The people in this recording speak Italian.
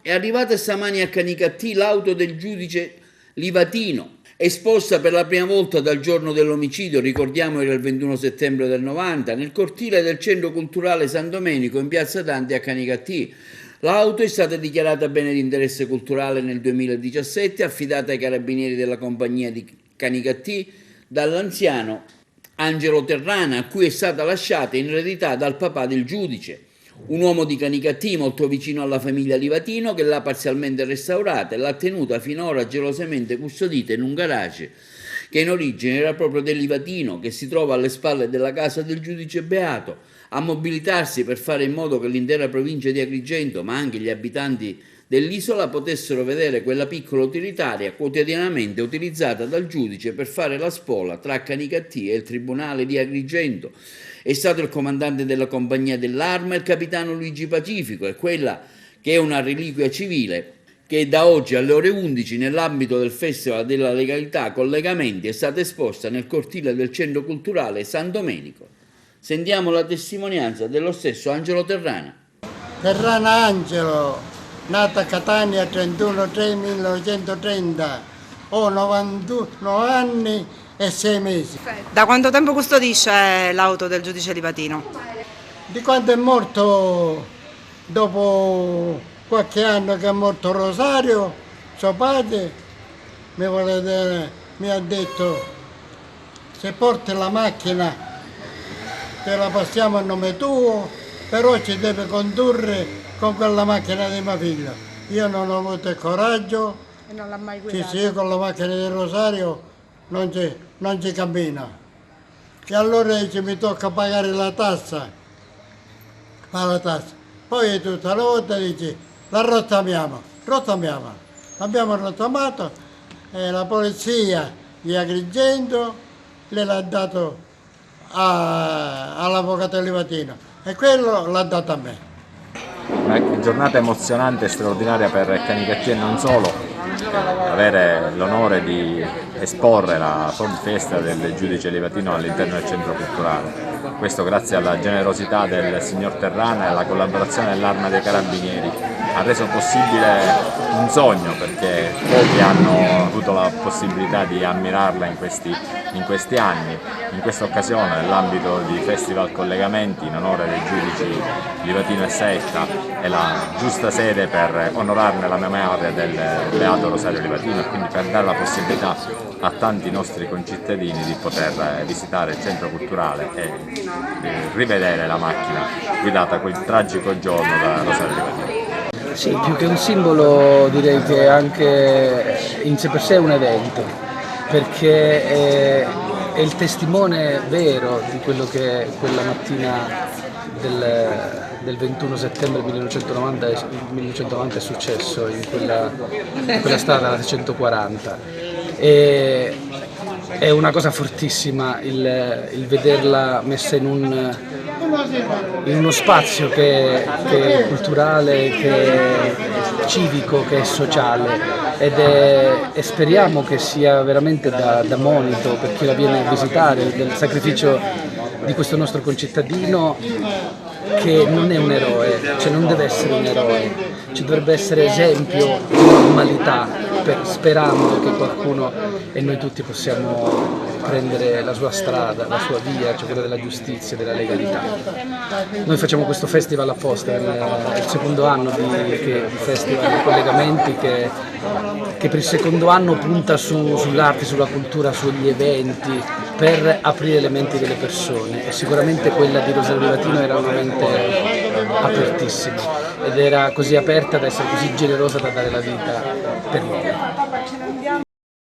È arrivata stamani a Canicattì l'auto del giudice Livatino, esposta per la prima volta dal giorno dell'omicidio, ricordiamo era il 21 settembre del 90, nel cortile del Centro Culturale San Domenico in piazza Dante a Canicattì. L'auto è stata dichiarata bene di interesse culturale nel 2017, affidata ai carabinieri della compagnia di Canicattì dall'anziano Angelo Terrana, a cui è stata lasciata in eredità dal papà del giudice, un uomo di Canicattì molto vicino alla famiglia Livatino che l'ha parzialmente restaurata e l'ha tenuta finora gelosamente custodita in un garage che in origine era proprio del Livatino, che si trova alle spalle della casa del giudice Beato, a mobilitarsi per fare in modo che l'intera provincia di Agrigento, ma anche gli abitanti dell'isola, potessero vedere quella piccola utilitaria quotidianamente utilizzata dal giudice per fare la spola tra Canicattì e il Tribunale di Agrigento. È stato il comandante della compagnia dell'Arma, il capitano Luigi Pacifico, e quella che è una reliquia civile che da oggi alle ore 11 nell'ambito del Festival della Legalità Collegamenti è stata esposta nel cortile del Centro Culturale San Domenico. Sentiamo la testimonianza dello stesso Angelo Terrana. Terrana Angelo, nato a Catania 31/3/1930, ho 91 anni e 6 mesi. Da quanto tempo custodisce l'auto del giudice Livatino? Di quando è morto, dopo qualche anno che è morto Rosario, suo padre, mi ha detto: se porti la macchina te la passiamo a nome tuo, però ci deve condurre con quella macchina di mio figlio. Io non ho avuto il coraggio, E non l'ha mai guidato? sì, con la macchina di Rosario non ci cammina. E allora dice, mi tocca pagare la tassa. Poi tutta la volta dice, la rottamiamo. Abbiamo rottamato e la polizia di Agrigento gliel'ha dato all'avvocato Livatino e quello l'ha dato a me. Una giornata emozionante e straordinaria per Canicattì e non solo, avere l'onore di esporre la Folk Festa del giudice Livatino all'interno del centro culturale. Questo grazie alla generosità del signor Terrana e alla collaborazione dell'Arma dei Carabinieri ha reso possibile un sogno, perché pochi hanno avuto la possibilità di ammirarla in questi anni. In questa occasione, nell'ambito di Festival Collegamenti, in onore dei giudici Livatino e Secca, è la giusta sede per onorarne la memoria del Beato Rosario Livatino e quindi per dare la possibilità a tanti nostri concittadini di poter visitare il centro culturale e rivedere la macchina guidata quel tragico giorno da Rosario Livatino. Sì, più che un simbolo direi che anche in sé per sé è un evento, perché è il testimone vero di quello che quella mattina del 21 settembre 1990 è successo in quella strada, la 640. È una cosa fortissima il vederla messa in uno spazio che è culturale, che è civico, che è sociale e speriamo che sia veramente da monito per chi la viene a visitare, del sacrificio di questo nostro concittadino che non è un eroe, cioè non deve essere un eroe, ci dovrebbe essere esempio di normalità, sperando che qualcuno e noi tutti possiamo prendere la sua strada, la sua via, cioè quella della giustizia, della legalità. Noi facciamo questo festival apposta, è il secondo anno di Festival di Collegamenti che per il secondo anno punta sull'arte, sulla cultura, sugli eventi, per aprire le menti delle persone, e sicuramente quella di Rosario Livatino era una mente apertissima ed era così aperta da essere così generosa da dare la vita per noi.